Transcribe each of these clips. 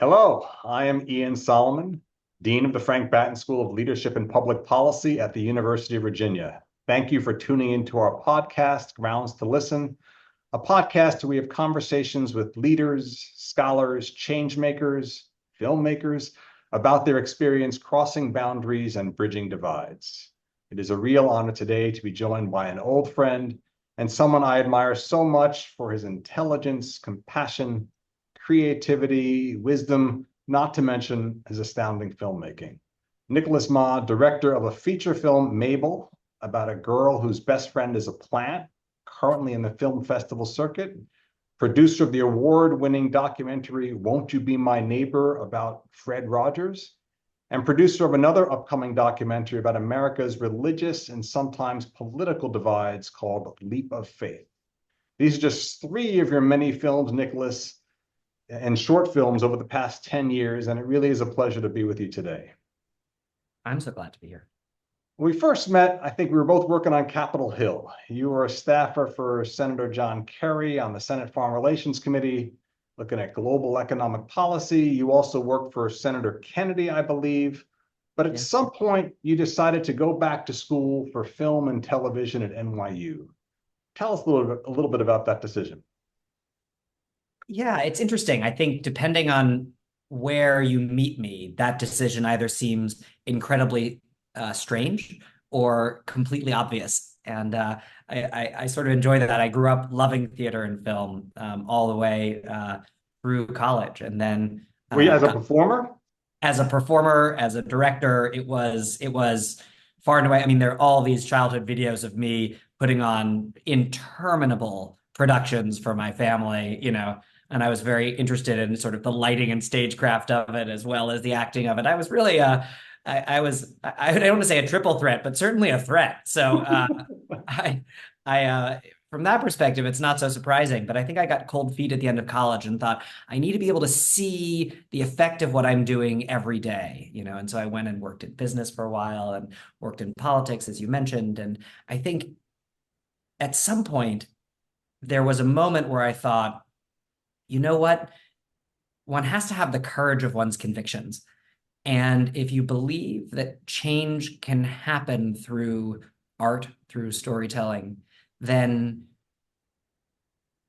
Hello, I am Ian Solomon, Dean of the Frank Batten School of Leadership and Public Policy at the University of Virginia. Thank you for tuning into our podcast, Grounds to Listen, a podcast where we have conversations with leaders, scholars, change makers, filmmakers about their experience crossing boundaries and bridging divides. It is a real honor today to be joined by an old friend and someone I admire so much for his intelligence, compassion, creativity, wisdom, not to mention his astounding filmmaking. Nicholas Ma, director of a feature film, Mabel, about a girl whose best friend is a plant, currently in the film festival circuit, producer of the award-winning documentary, Won't You Be My Neighbor, about Fred Rogers, and producer of another upcoming documentary about America's religious and sometimes political divides called Leap of Faith. These are just three of your many films, Nicholas, and short films over the past 10 years, and it really is a pleasure to be with you today. I'm so glad to be here. When we first met, I think we were both working on Capitol Hill. You were a staffer for Senator John Kerry on the Senate Foreign Relations Committee, looking at global economic policy. You also worked for Senator Kennedy, I believe. But at some point, you decided to go back to school for film and television at NYU. Tell us a little bit about that decision. Yeah, it's interesting. I think depending on where you meet me, that decision either seems incredibly strange or completely obvious. And I sort of enjoy that. I grew up loving theater and film all the way through college. And then Were you as a performer? as a performer, as a director, it was far and away. I mean, there are all these childhood videos of me putting on interminable productions for my family, and I was very interested in sort of the lighting and stagecraft of it as well as the acting of it. I was really I don't want to say a triple threat, but certainly a threat. So I I from that perspective, it's not so surprising. But I think I got cold feet at the end of college and thought I need to be able to see the effect of what I'm doing every day, And so I went and worked in business for a while and worked in politics, as you mentioned. And I think at some point there was a moment where I thought, you know what? One has to have the courage of one's convictions. And if you believe that change can happen through art, through storytelling, then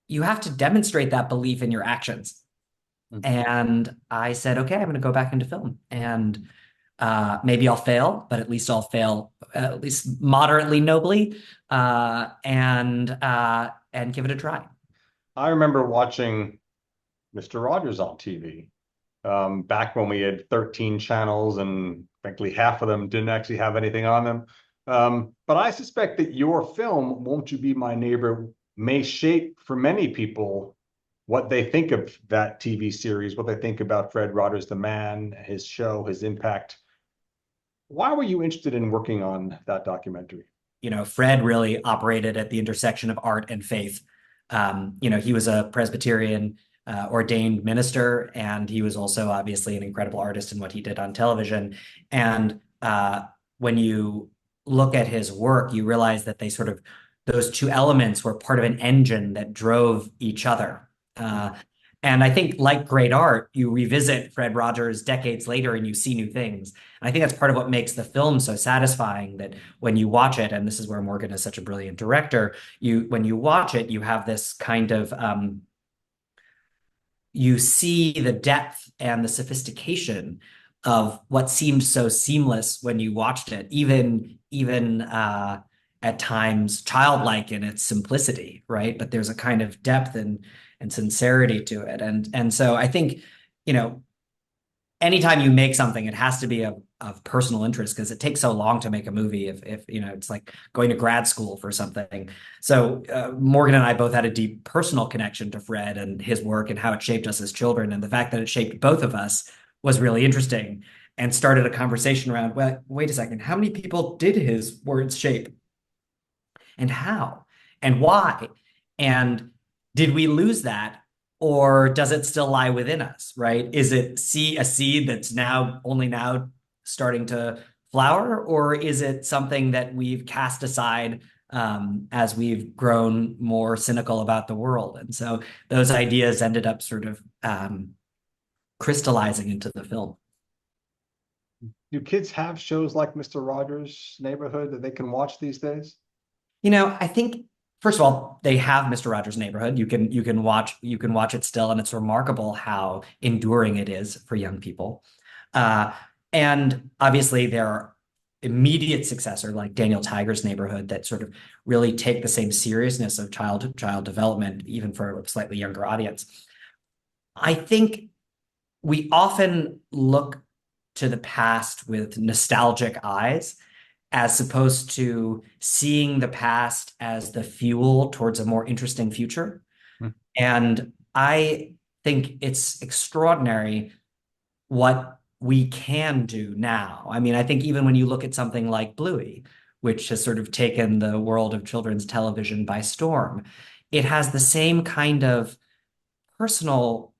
you have to demonstrate that belief in your actions. Mm-hmm. And I said, okay, I'm going to go back into film. And maybe I'll fail, but at least I'll fail at least moderately nobly, and give it a try. I remember watching Mr. Rogers on TV back when we had 13 channels and frankly half of them didn't actually have anything on them. But I suspect that your film, Won't You Be My Neighbor, may shape for many people what they think of that TV series, what they think about Fred Rogers, the man, his show, his impact. Why were you interested in working on that documentary? Fred really operated at the intersection of art and faith. He was a Presbyterian ordained minister, and he was also obviously an incredible artist in what he did on television. And when you look at his work, you realize that those two elements were part of an engine that drove each other. And I think, like great art, you revisit Fred Rogers decades later and you see new things. And I think that's part of what makes the film so satisfying, that when you watch it, and this is where Morgan is such a brilliant director, when you watch it, you have this kind of you see the depth and the sophistication of what seemed so seamless when you watched it, even at times childlike in its simplicity, right? But there's a kind of depth and sincerity to it. And so I think, anytime you make something, it has to be of personal interest, because it takes so long to make a movie. If it's like going to grad school for something. So Morgan and I both had a deep personal connection to Fred and his work and how it shaped us as children. And the fact that it shaped both of us was really interesting, and started a conversation around, well, wait a second, how many people did his words shape? And how? And why? And did we lose that? Or does it still lie within us, right? Is it a seed that's only now starting to flower? Or is it something that we've cast aside as we've grown more cynical about the world? And so those ideas ended up sort of crystallizing into the film. Do kids have shows like Mr. Rogers' Neighborhood that they can watch these days? I think first of all, they have Mr. Rogers' Neighborhood. You can watch it still, and it's remarkable how enduring it is for young people. Uh, and obviously there are immediate successor like Daniel Tiger's Neighborhood that sort of really take the same seriousness of child development, even for a slightly younger audience. I think we often look to the past with nostalgic eyes as opposed to seeing the past as the fuel towards a more interesting future. Hmm. And I think it's extraordinary what we can do now. I mean, I think even when you look at something like Bluey, which has sort of taken the world of children's television by storm, it has the same kind of personal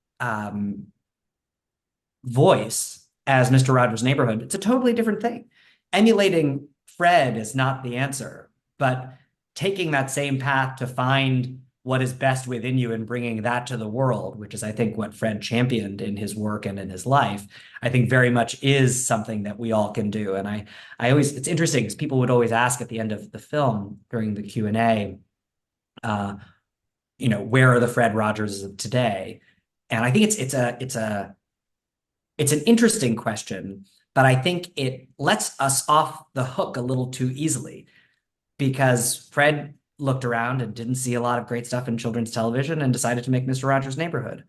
voice as Mr. Rogers' Neighborhood. It's a totally different thing. Emulating Fred is not the answer, but taking that same path to find what is best within you and bringing that to the world, which is, I think, what Fred championed in his work and in his life, I think very much is something that we all can do. And I always, it's interesting because people would always ask at the end of the film during the Q&A, where are the Fred Rogers of today? And I think it's an interesting question, but I think it lets us off the hook a little too easily because Fred looked around and didn't see a lot of great stuff in children's television and decided to make Mr. Rogers' Neighborhood.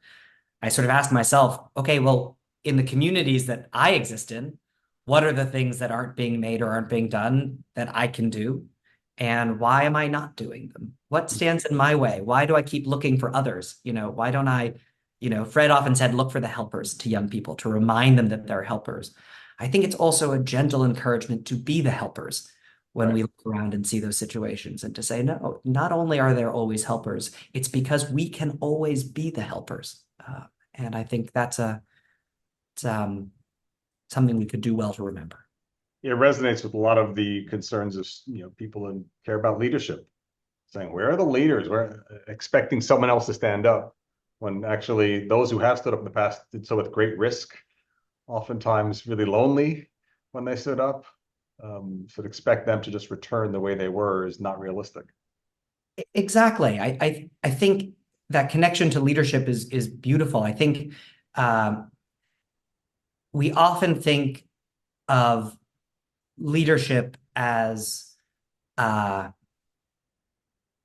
I sort of asked myself, okay, well, in the communities that I exist in, what are the things that aren't being made or aren't being done that I can do? And why am I not doing them? What stands in my way? Why do I keep looking for others? Why don't I, Fred often said, look for the helpers to young people, to remind them that they're helpers. I think it's also a gentle encouragement to be the helpers when Right. we look around and see those situations and to say, no, not only are there always helpers, it's because we can always be the helpers. And I think it's, something we could do well to remember. It resonates with a lot of the concerns of people who care about leadership, saying, where are the leaders? We're expecting someone else to stand up when actually those who have stood up in the past did so with great risk, oftentimes really lonely when they stood up. So to expect them to just return the way they were is not realistic. Exactly. I think that connection to leadership is beautiful. I think we often think of leadership as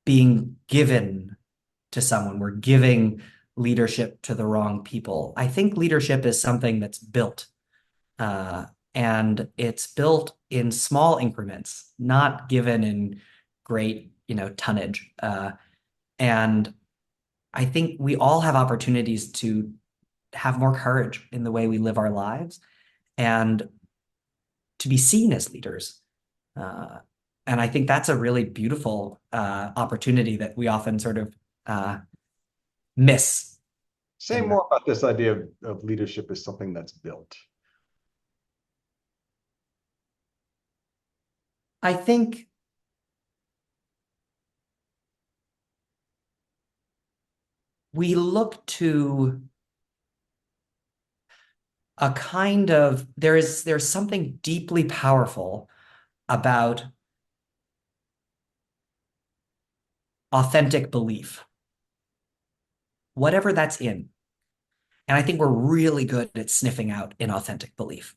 being given to someone. We're giving leadership to the wrong people. I think leadership is something that's built, and it's built in small increments, not given in great, tonnage. And I think we all have opportunities to have more courage in the way we live our lives and to be seen as leaders. And I think that's a really beautiful opportunity that we often sort of miss. Say more about this idea of leadership as something that's built. I think we look to a kind of there's something deeply powerful about authentic belief, whatever that's in. And I think we're really good at sniffing out inauthentic belief.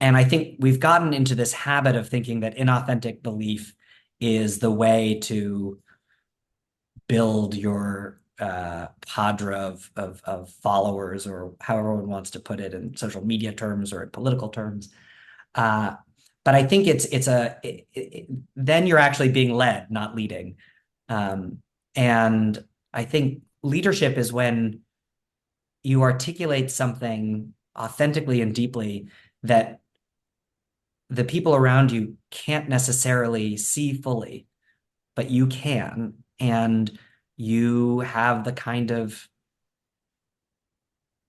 And I think we've gotten into this habit of thinking that inauthentic belief is the way to build your cadre of followers, or however one wants to put it in social media terms or in political terms. But I think then you're actually being led, not leading. And I think leadership is when you articulate something authentically and deeply that the people around you can't necessarily see fully, but you can. And you have the kind of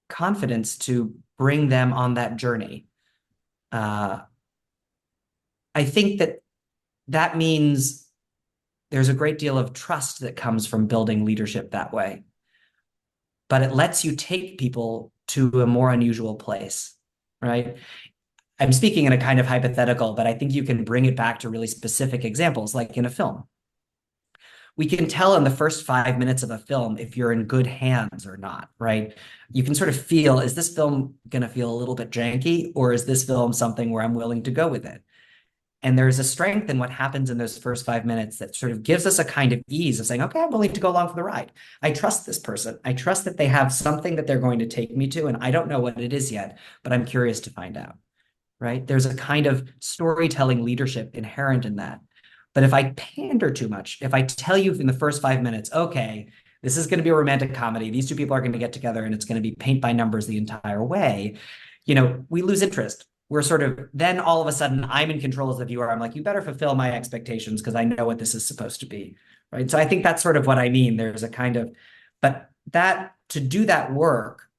confidence to bring them on that journey. I think that means there's a great deal of trust that comes from building leadership that way. but it lets you take people to a more unusual place, right? I'm speaking in a kind of hypothetical, but I think you can bring it back to really specific examples, like in a film. We can tell in the first 5 minutes of a film if you're in good hands or not, right? You can sort of feel, is this film going to feel a little bit janky, or is this film something where I'm willing to go with it? And there's a strength in what happens in those first 5 minutes that sort of gives us a kind of ease of saying, okay, I'm willing to go along for the ride. I trust this person. I trust that they have something that they're going to take me to, and I don't know what it is yet, but I'm curious to find out, right? There's a kind of storytelling leadership inherent in that. But if I pander too much, if I tell you in the first 5 minutes, okay, this is going to be a romantic comedy, these two people are going to get together and it's going to be paint by numbers the entire way, we lose interest. We're sort of, then all of a sudden I'm in control as the viewer. I'm like, you better fulfill my expectations because I know what this is supposed to be, right? So I think that's sort of what I mean. There's a kind of, but that to do that work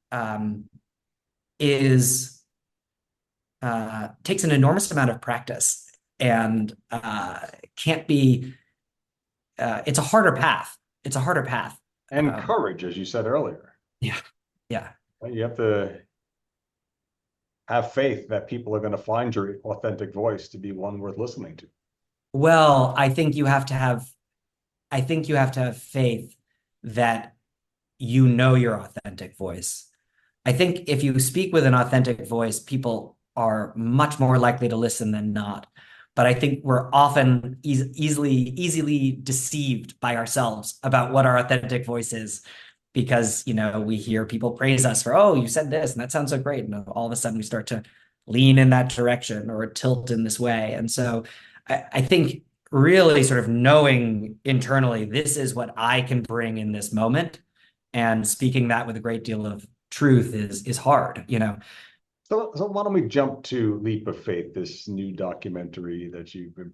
is takes an enormous amount of practice and can't be. It's a harder path. It's a harder path. And courage, as you said earlier. Yeah, yeah. You have to have faith that people are going to find your authentic voice to be one worth listening to. Well, I think you have to have. I think you have to have faith that you know your authentic voice. I think if you speak with an authentic voice, people are much more likely to listen than not. But I think we're often easily deceived by ourselves about what our authentic voice is, because we hear people praise us for, oh, you said this and that sounds so great, and all of a sudden we start to lean in that direction or tilt in this way. And so I think really sort of knowing internally, this is what I can bring in this moment, and speaking that with a great deal of truth is hard. So why don't we jump to Leap of Faith, this new documentary that you're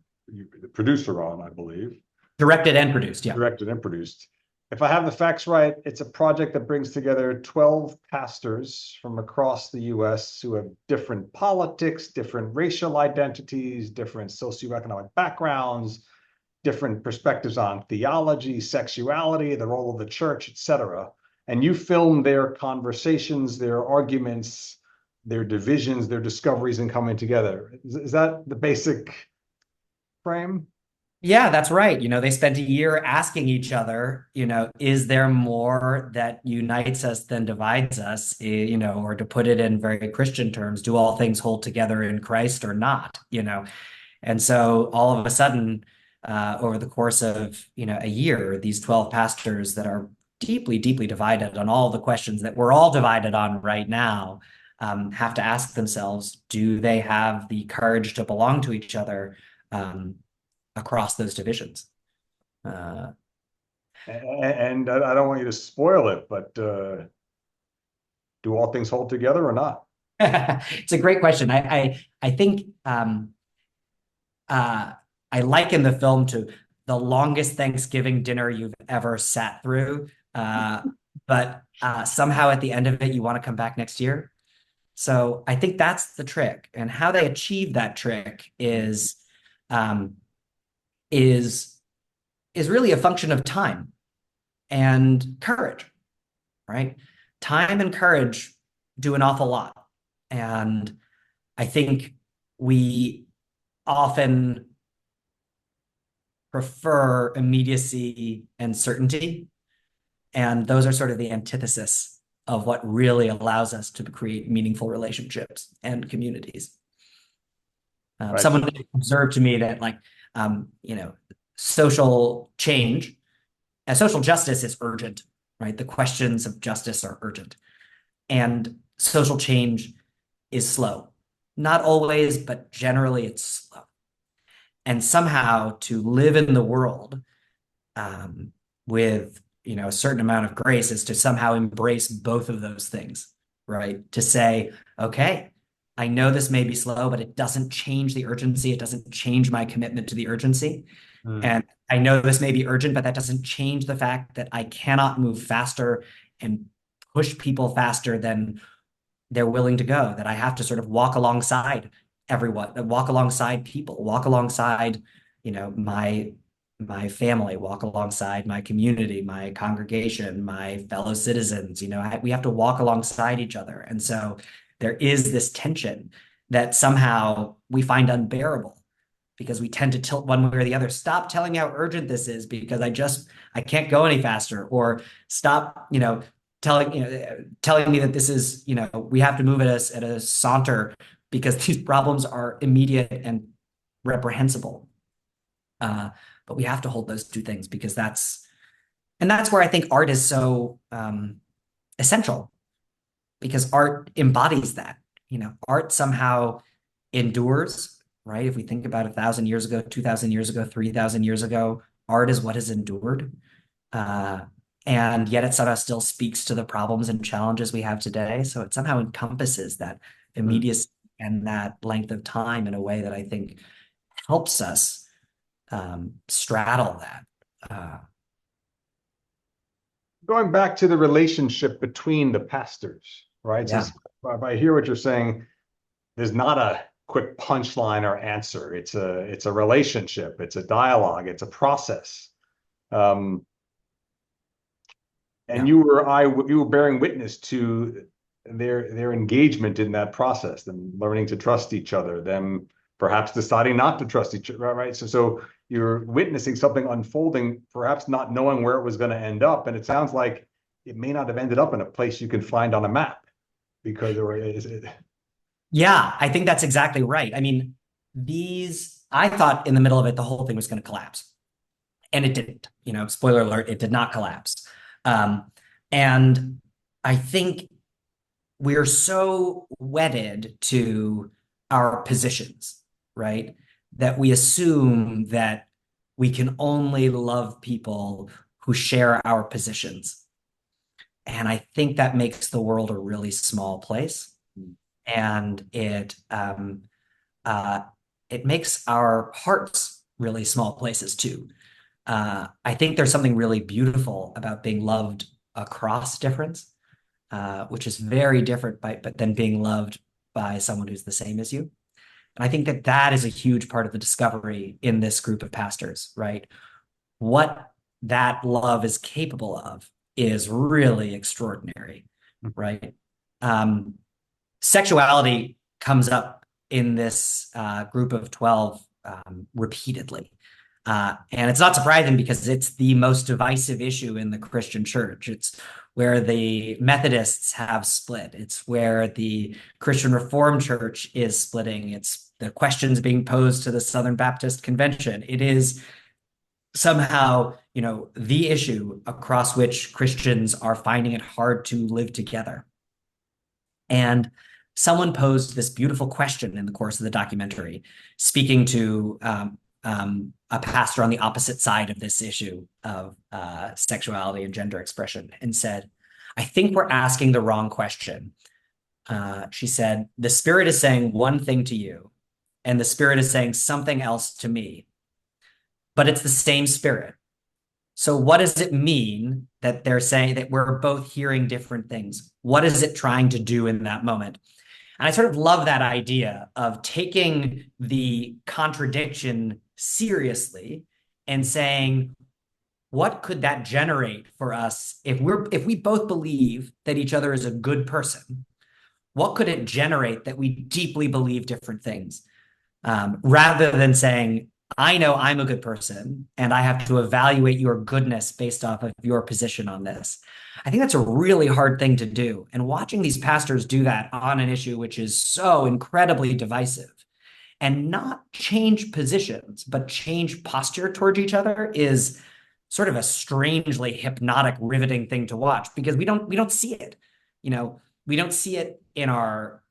the producer on, I believe. Directed and produced, yeah. Directed and produced. If I have the facts right, it's a project that brings together 12 pastors from across the US who have different politics, different racial identities, different socioeconomic backgrounds, different perspectives on theology, sexuality, the role of the church, etc. And you film their conversations, their arguments, their divisions, their discoveries, and coming together. Is that the basic frame? Yeah, that's right. They spent a year asking each other, is there more that unites us than divides us? Or to put it in very Christian terms, do all things hold together in Christ or not? And so all of a sudden, over the course of, a year, these 12 pastors that are deeply, deeply divided on all the questions that we're all divided on right now, have to ask themselves, do they have the courage to belong to each other across those divisions? And I don't want you to spoil it, but do all things hold together or not? It's a great question. I think I liken the film to the longest Thanksgiving dinner you've ever sat through, but somehow at the end of it, you want to come back next year. So I think that's the trick, and how they achieve that trick is really a function of time and courage, right? Time and courage do an awful lot, and I think we often prefer immediacy and certainty, and those are sort of the antithesis of what really allows us to create meaningful relationships and communities. Right. Someone observed to me that social change and social justice is urgent, right? The questions of justice are urgent, and social change is slow. Not always, but generally it's slow. And somehow to live in the world with a certain amount of grace is to somehow embrace both of those things, right? To say, okay, I know this may be slow, but it doesn't change the urgency. It doesn't change my commitment to the urgency. And I know this may be urgent, but that doesn't change the fact that I cannot move faster and push people faster than they're willing to go, that I have to sort of walk alongside everyone, walk alongside people, walk alongside, my my family, walk alongside my community, my congregation, my fellow citizens. We have to walk alongside each other. And so there is this tension that somehow we find unbearable because we tend to tilt one way or the other. Stop telling me how urgent this is because I can't go any faster, or stop, telling me that this is, we have to move at a saunter because these problems are immediate and reprehensible. But we have to hold those two things because that's where I think art is so essential, because art embodies that. Art somehow endures, right? If we think about 1,000 years ago, 2,000 years ago, 3,000 years ago, art is what has endured. And yet it somehow still speaks to the problems and challenges we have today. So it somehow encompasses that immediacy and that length of time in a way that I think helps us straddle that. Going back to the relationship between the pastors, right? Yeah. So if I hear what you're saying, there's not a quick punchline or answer. It's a relationship. It's a dialogue. It's a process. And Yeah. you were bearing witness to their engagement in that process, them learning to trust each other, them perhaps deciding not to trust each other, right? So you're witnessing something unfolding, perhaps not knowing where it was going to end up. And it sounds like it may not have ended up in a place you can find on a map, because Yeah, I think that's exactly right. I mean, I thought in the middle of it, the whole thing was going to collapse. And it didn't. Spoiler alert, it did not collapse. And I think we're so wedded to our positions, right? That we assume that we can only love people who share our positions. And I think that makes the world a really small place. And it makes our hearts really small places too. I think there's something really beautiful about being loved across difference, which is very different but then being loved by someone who's the same as you. And I think that is a huge part of the discovery in this group of pastors, right? What that love is capable of is really extraordinary, right? Sexuality comes up in this group of 12 repeatedly. And it's not surprising because it's the most divisive issue in the Christian church. It's where the Methodists have split. It's where the Christian Reformed Church is splitting. It's the questions being posed to the Southern Baptist Convention. It is somehow, the issue across which Christians are finding it hard to live together. And someone posed this beautiful question in the course of the documentary, speaking to a pastor on the opposite side of this issue of sexuality and gender expression, and said, I think we're asking the wrong question. She said, the Spirit is saying one thing to you, and the Spirit is saying something else to me, but it's the same Spirit. So what does it mean that they're saying that we're both hearing different things? What is it trying to do in that moment? And I sort of love that idea of taking the contradiction seriously and saying, what could that generate for us if we both believe that each other is a good person? What could it generate that we deeply believe different things? Rather than saying, I know I'm a good person and I have to evaluate your goodness based off of your position on this. I think that's a really hard thing to do. And watching these pastors do that on an issue which is so incredibly divisive and not change positions, but change posture towards each other is sort of a strangely hypnotic, riveting thing to watch, because we don't see it. We don't see it in our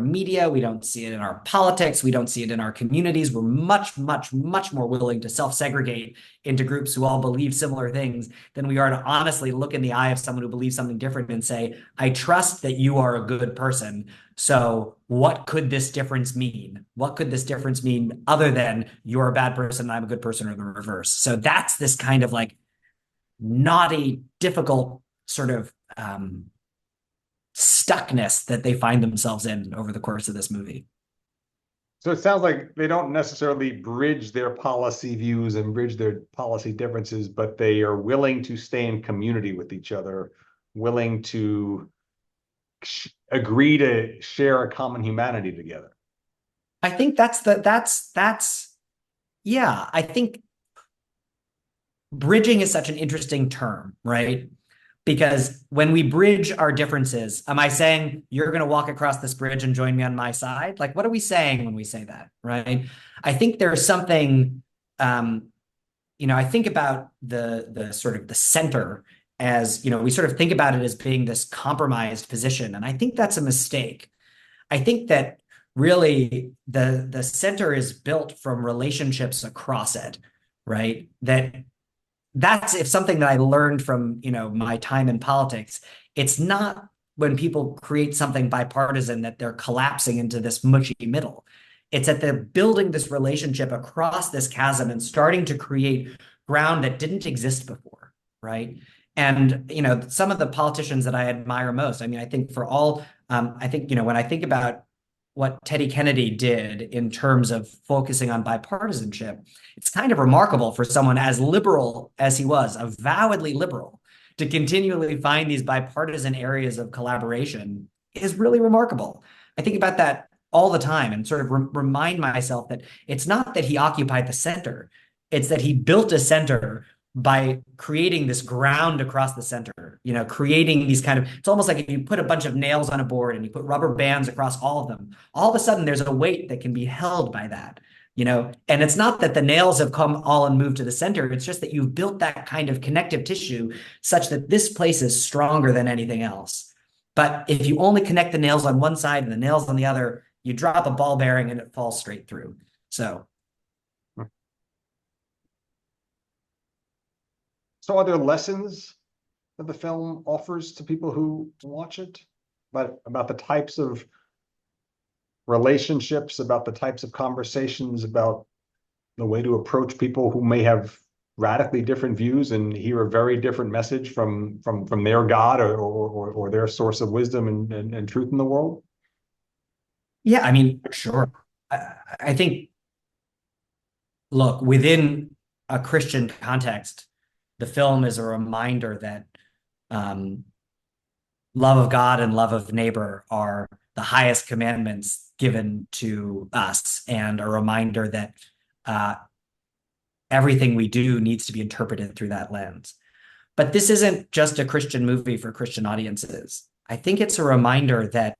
media. We don't see it in our politics. We don't see it in our communities. We're much, much, much more willing to self-segregate into groups who all believe similar things than we are to honestly look in the eye of someone who believes something different and say, I trust that you are a good person. So what could this difference mean? What could this difference mean other than you're a bad person and I'm a good person, or the reverse? So that's this kind of like knotty, difficult sort of stuckness that they find themselves in over the course of this movie. So it sounds like they don't necessarily bridge their policy views and bridge their policy differences, but they are willing to stay in community with each other, willing to agree to share a common humanity together. I think that's yeah, I think bridging is such an interesting term, right? Because when we bridge our differences, am I saying you're going to walk across this bridge and join me on my side? Like, what are we saying when we say that, right? I think there's something, I think about the sort of the center as, we sort of think about it as being this compromised position, and I think that's a mistake. I think that really the center is built from relationships across it, right? That's if something that I learned from, my time in politics. It's not when people create something bipartisan that they're collapsing into this mushy middle. It's that they're building this relationship across this chasm and starting to create ground that didn't exist before, right? And, some of the politicians that I admire most, I mean, I think for all, I think, when I think about what Teddy Kennedy did in terms of focusing on bipartisanship, it's kind of remarkable for someone as liberal as he was, avowedly liberal, to continually find these bipartisan areas of collaboration is really remarkable. I think about that all the time and sort of remind myself that it's not that he occupied the center, it's that he built a center by creating this ground across the center, creating these kind of, it's almost like if you put a bunch of nails on a board and you put rubber bands across all of them, all of a sudden there's a weight that can be held by that, and it's not that the nails have come all and moved to the center. It's just that you've built that kind of connective tissue such that this place is stronger than anything else. But if you only connect the nails on one side and the nails on the other, you drop a ball bearing and it falls straight through. So are there lessons that the film offers to people who watch it about the types of relationships, about the types of conversations, about the way to approach people who may have radically different views and hear a very different message from their God or their source of wisdom and truth in the world? yeah, I mean, sure. I think, look, within a Christian context, the film is a reminder that um, love of God and love of neighbor are the highest commandments given to us, and a reminder that uh, everything we do needs to be interpreted through that lens. But this isn't just a Christian movie for Christian audiences. I think it's a reminder that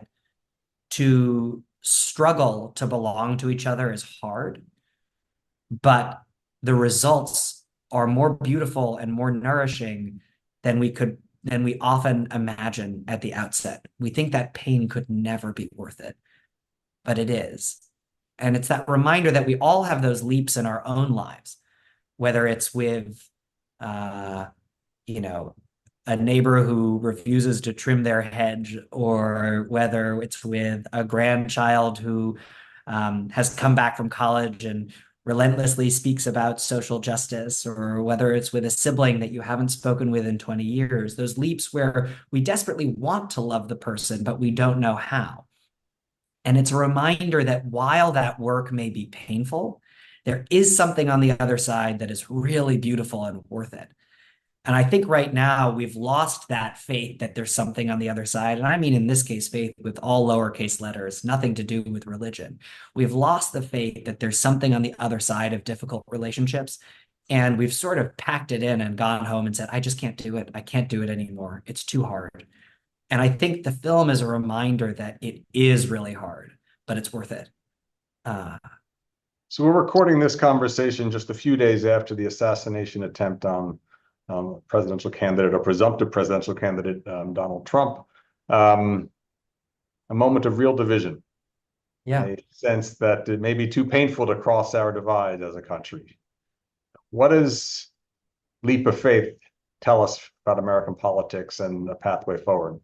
to struggle to belong to each other is hard, but the results are more beautiful and more nourishing than we often imagine at the outset. We think that pain could never be worth it, but it is. And it's that reminder that we all have those leaps in our own lives, whether it's with you know, a neighbor who refuses to trim their hedge, or whether it's with a grandchild who has come back from college and relentlessly speaks about social justice, or whether it's with a sibling that you haven't spoken with in 20 years, those leaps where we desperately want to love the person, but we don't know how. And it's a reminder that while that work may be painful, there is something on the other side that is really beautiful and worth it. And I think right now we've lost that faith that there's something on the other side. And I mean, in this case, faith with all lowercase letters, nothing to do with religion. We've lost the faith that there's something on the other side of difficult relationships. And we've sort of packed it in and gone home and said, I just can't do it. I can't do it anymore. It's too hard. And I think the film is a reminder that it is really hard, but it's worth it. So we're recording this conversation just a few days after the assassination attempt on presidential candidate or presumptive presidential candidate Donald Trump. A moment of real division. Yeah. A sense that it may be too painful to cross our divide as a country. What does Leap of Faith tell us about American politics and a pathway forward?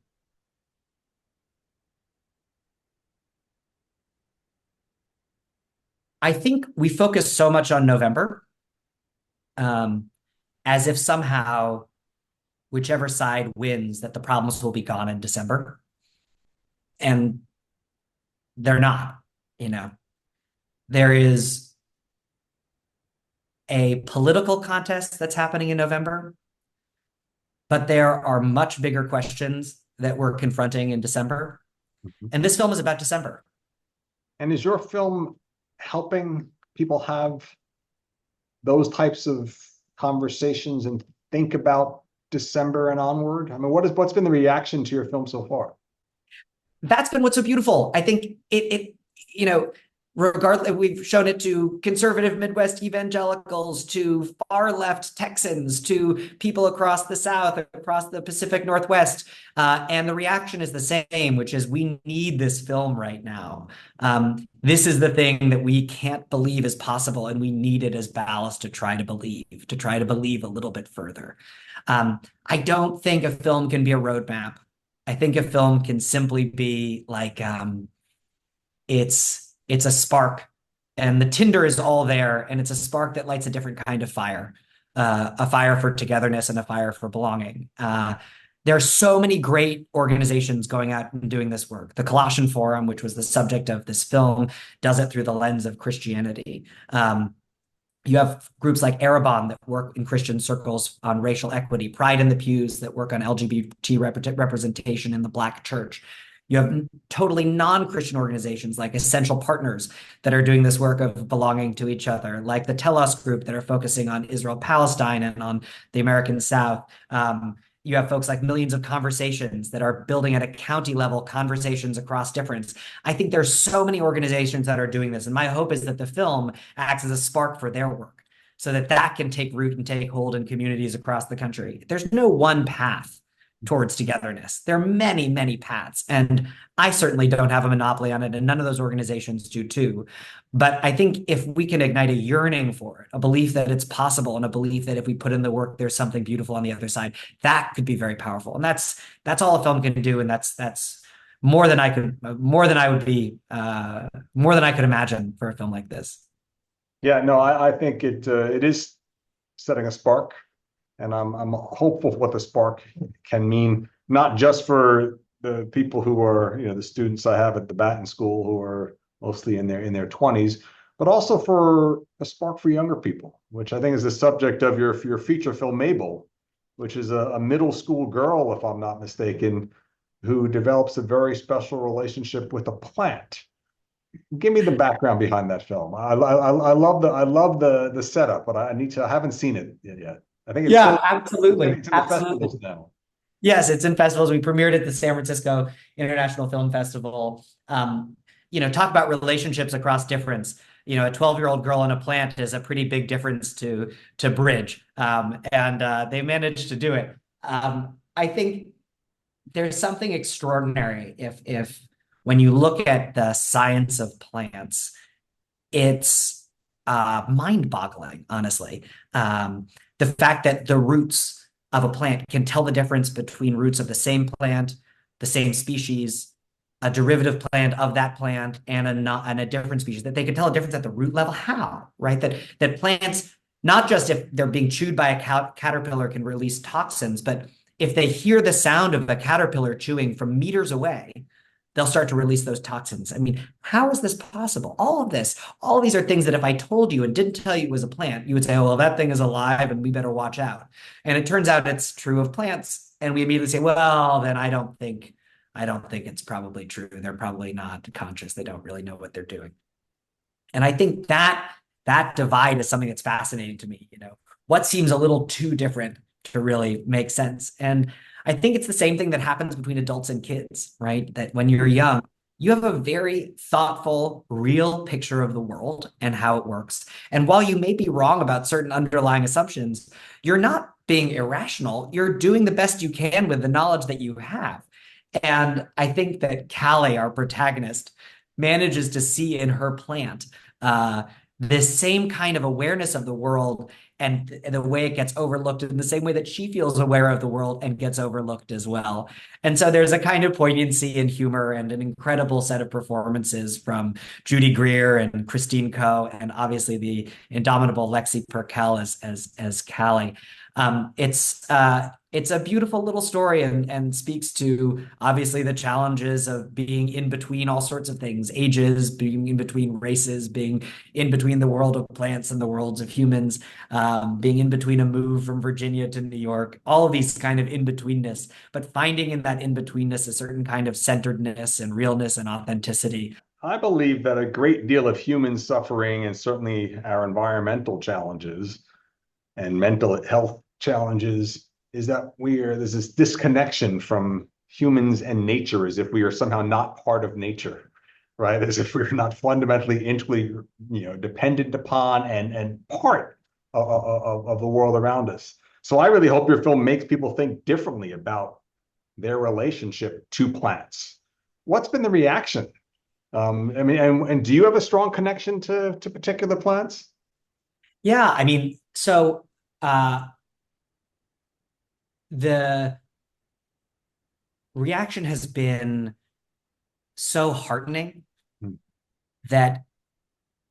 I think we focus so much on November, as if somehow whichever side wins, that the problems will be gone in December. And they're not, you know. There is a political contest that's happening in November, but there are much bigger questions that we're confronting in December. Mhm. And this film is about December. And is your film helping people have those types of conversations and think about December and onward? I mean, what's been the reaction to your film so far? That's been what's so beautiful. I think you know, regardless, we've shown it to conservative Midwest evangelicals, to far left Texans, to people across the South, across the Pacific Northwest. And the reaction is the same, which is we need this film right now. This is the thing that we can't believe is possible, and we need it as ballast to try to believe a little bit further. I don't think a film can be a roadmap. I think a film can simply be like it's a spark, and the tinder is all there, and it's a spark that lights a different kind of fire, a fire for togetherness and a fire for belonging. There are so many great organizations going out and doing this work. The Colossian Forum, which was the subject of this film, does it through the lens of Christianity. You have groups like Arabon that work in Christian circles on racial equity, Pride in the Pews that work on LGBT representation in the Black church. You have totally non-Christian organizations like Essential Partners that are doing this work of belonging to each other, like the Telos group that are focusing on Israel-Palestine and on the American South. You have folks like Millions of Conversations that are building at a county level conversations across difference. I think there's so many organizations that are doing this, and my hope is that the film acts as a spark for their work so that that can take root and take hold in communities across the country. There's no one path towards togetherness. There are many, many paths, and I certainly don't have a monopoly on it, and none of those organizations do too. But I think if we can ignite a yearning for it, a belief that it's possible, and a belief that if we put in the work, there's something beautiful on the other side, that could be very powerful. And that's all a film can do, and that's more than I could, more than I would be, more than I could imagine for a film like this. Yeah, no, I think it is setting a spark, and I'm hopeful for what the spark can mean, not just for the people who are, the students I have at the Batten School who are mostly in their 20s, but also for a spark for younger people, which I think is the subject of your feature film Mabel, which is a middle school girl, if I'm not mistaken, who develops a very special relationship with a plant. Give me the background behind that film. I love the setup, but I haven't seen it yet. I think it's Yeah, still absolutely. it's in the Absolutely. festivals now. Yes, it's in festivals. We premiered at the San Francisco International Film Festival. Talk about relationships across difference. A 12-year-old girl in a plant is a pretty big difference to bridge. And they managed to do it. I think there's something extraordinary if when you look at the science of plants, it's mind-boggling, honestly. The fact that the roots of a plant can tell the difference between roots of the same plant, the same species, a derivative plant of that plant, and a different species, that they can tell a difference at the root level. How, right? That plants, not just if they're being chewed by a caterpillar, can release toxins, but if they hear the sound of a caterpillar chewing from meters away, they'll start to release those toxins. I mean, how is this possible? All of these are things that if I told you and didn't tell you it was a plant, you would say, oh, well, that thing is alive and we better watch out. And it turns out it's true of plants. And we immediately say, well, then I don't think it's probably true. They're probably not conscious. They don't really know what they're doing. And I think that divide is something that's fascinating to me. What seems a little too different to really make sense. And I think it's the same thing that happens between adults and kids, right? That when you're young, you have a very thoughtful, real picture of the world and how it works. And while you may be wrong about certain underlying assumptions, you're not being irrational. You're doing the best you can with the knowledge that you have. And I think that Callie, our protagonist, manages to see in her plant this same kind of awareness of the world and the way it gets overlooked in the same way that she feels aware of the world and gets overlooked as well. And so there's a kind of poignancy and humor and an incredible set of performances from Judy Greer and Christine Coe, and obviously the indomitable Lexi Perkel as Callie. It's a beautiful little story and speaks to obviously the challenges of being in between all sorts of things, ages, being in between races, being in between the world of plants and the worlds of humans, being in between a move from Virginia to New York, all of these kind of in-betweenness, but finding in that in-betweenness a certain kind of centeredness and realness and authenticity. I believe that a great deal of human suffering and certainly our environmental challenges and mental health challenges is that there's this disconnection from humans and nature, as if we are somehow not part of nature, right? As if we're not fundamentally integrally, dependent upon and part of the world around us. So I really hope your film makes people think differently about their relationship to plants. What's been the reaction? I mean, and do you have a strong connection to particular plants? Yeah, I mean, so the reaction has been so heartening Hmm. that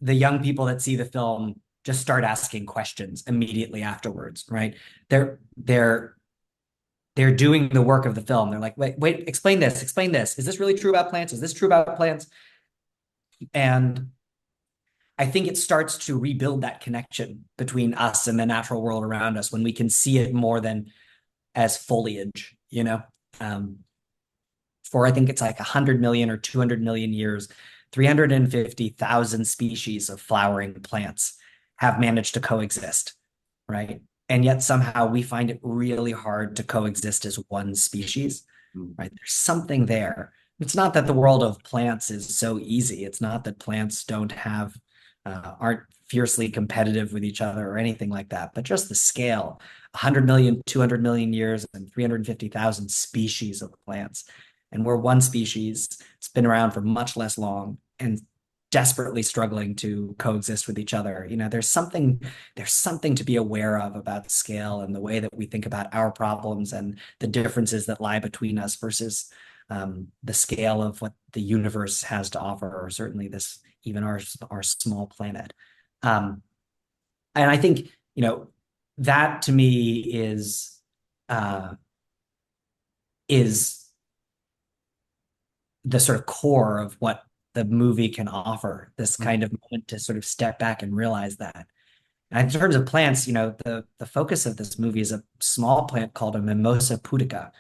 the young people that see the film just start asking questions immediately afterwards, right? They're they're they're doing the work of the film. They're like, wait, explain this, explain this. Is this really true about plants? Is this true about plants? And I think it starts to rebuild that connection between us and the natural world around us when we can see it more than as foliage, you know? Um, for I think it's like 100 million or 200 million years, 350,000 species of flowering plants have managed to coexist, right? And yet somehow we find it really hard to coexist as one species, Hmm. right? There's something there. It's not that the world of plants is so easy. It's not that plants don't have, aren't fiercely competitive with each other or anything like that, but just the scale, 100 million, 200 million years and 350,000 species of plants. And we're one species. It's been around for much less long and desperately struggling to coexist with each other. There's something to be aware of about scale and the way that we think about our problems and the differences that lie between us versus the scale of what the universe has to offer, or certainly this even our small planet. Um, and I think that to me uh, is the sort of core of what the movie can offer, this kind of moment to sort of step back and realize that. And in terms of plants, the focus of this movie is a small plant called a Mimosa pudica,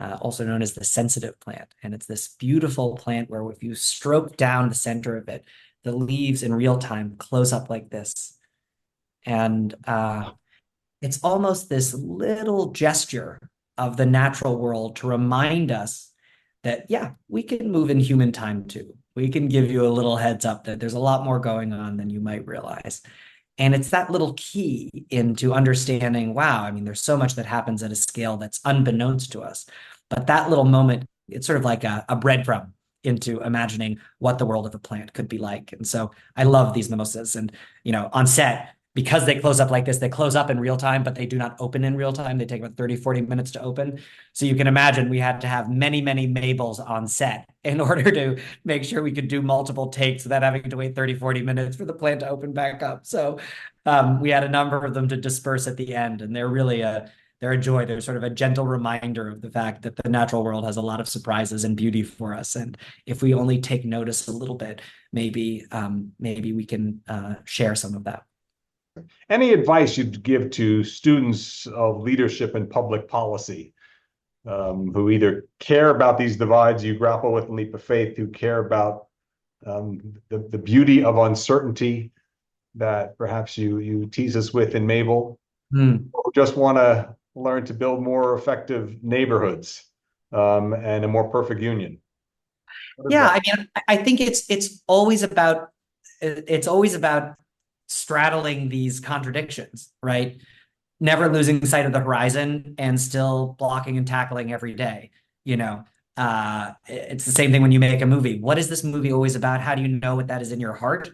also known as the sensitive plant. And it's this beautiful plant where if you stroke down the center of it, the leaves in real time close up like this. And it's almost this little gesture of the natural world to remind us that, yeah, we can move in human time too. We can give you a little heads up that there's a lot more going on than you might realize. And it's that little key into understanding, wow, I mean, there's so much that happens at a scale that's unbeknownst to us. But that little moment, it's sort of like a breadcrumb into imagining what the world of a plant could be like. And so I love these mimosas. And, on set, because they close up like this, they close up in real time, but they do not open in real time. They take about 30, 40 minutes to open. So you can imagine we had to have many, many Mabels on set in order to make sure we could do multiple takes without having to wait 30, 40 minutes for the plant to open back up. So we had a number of them to disperse at the end, and they're a joy. They're sort of a gentle reminder of the fact that the natural world has a lot of surprises and beauty for us. And if we only take notice a little bit, maybe we can share some of that. Any advice you'd give to students of leadership and public policy, who either care about these divides you grapple with in Leap of Faith, who care about the beauty of uncertainty that perhaps you tease us with in Mabel, Hmm. or just want to learn to build more effective neighborhoods, and a more perfect union? What is Yeah, that? I mean, I think it's always about straddling these contradictions, right? Never losing sight of the horizon and still blocking and tackling every day. You know, it's the same thing when you make a movie. What is this movie always about? How do you know what that is in your heart?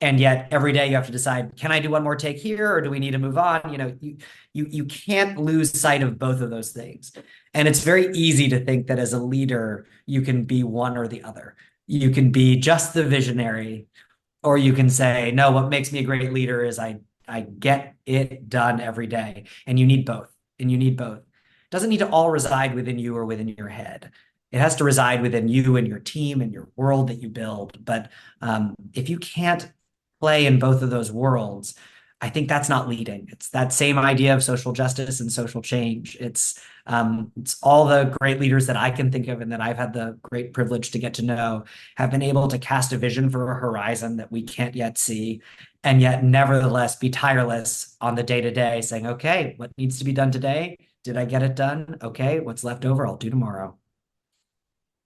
And yet every day you have to decide, can I do one more take here or do we need to move on? You can't lose sight of both of those things. And it's very easy to think that as a leader, you can be one or the other. You can be just the visionary, or you can say, no, what makes me a great leader is I get it done every day. And you need both. And you need both. It doesn't need to all reside within you or within your head. It has to reside within you and your team and your world that you build. But if you can't play in both of those worlds, I think that's not leading. It's that same idea of social justice and social change. It's all the great leaders that I can think of and that I've had the great privilege to get to know have been able to cast a vision for a horizon that we can't yet see, and yet nevertheless be tireless on the day to day, saying, okay, what needs to be done today? Did I get it done? Okay, what's left over, I'll do tomorrow.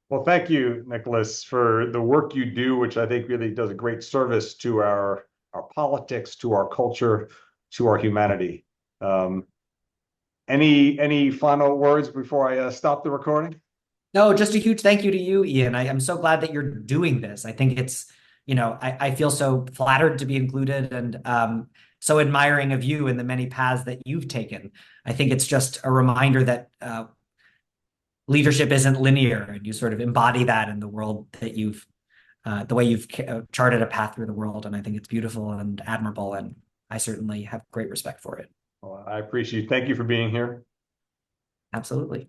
Well, thank you, Nicholas, for the work you do, which I think really does a great service to our politics, to our culture, to our humanity. Um, any final words before I stop the recording? No, just a huge thank you to you, Ian. I'm so glad that you're doing this. I think I feel so flattered to be included and so admiring of you and the many paths that you've taken. I think it's just a reminder that leadership isn't linear, and you sort of embody that in the world that the way you've charted a path through the world. And I think it's beautiful and admirable, and I certainly have great respect for it. Well, I appreciate it. Thank you for being here. Absolutely.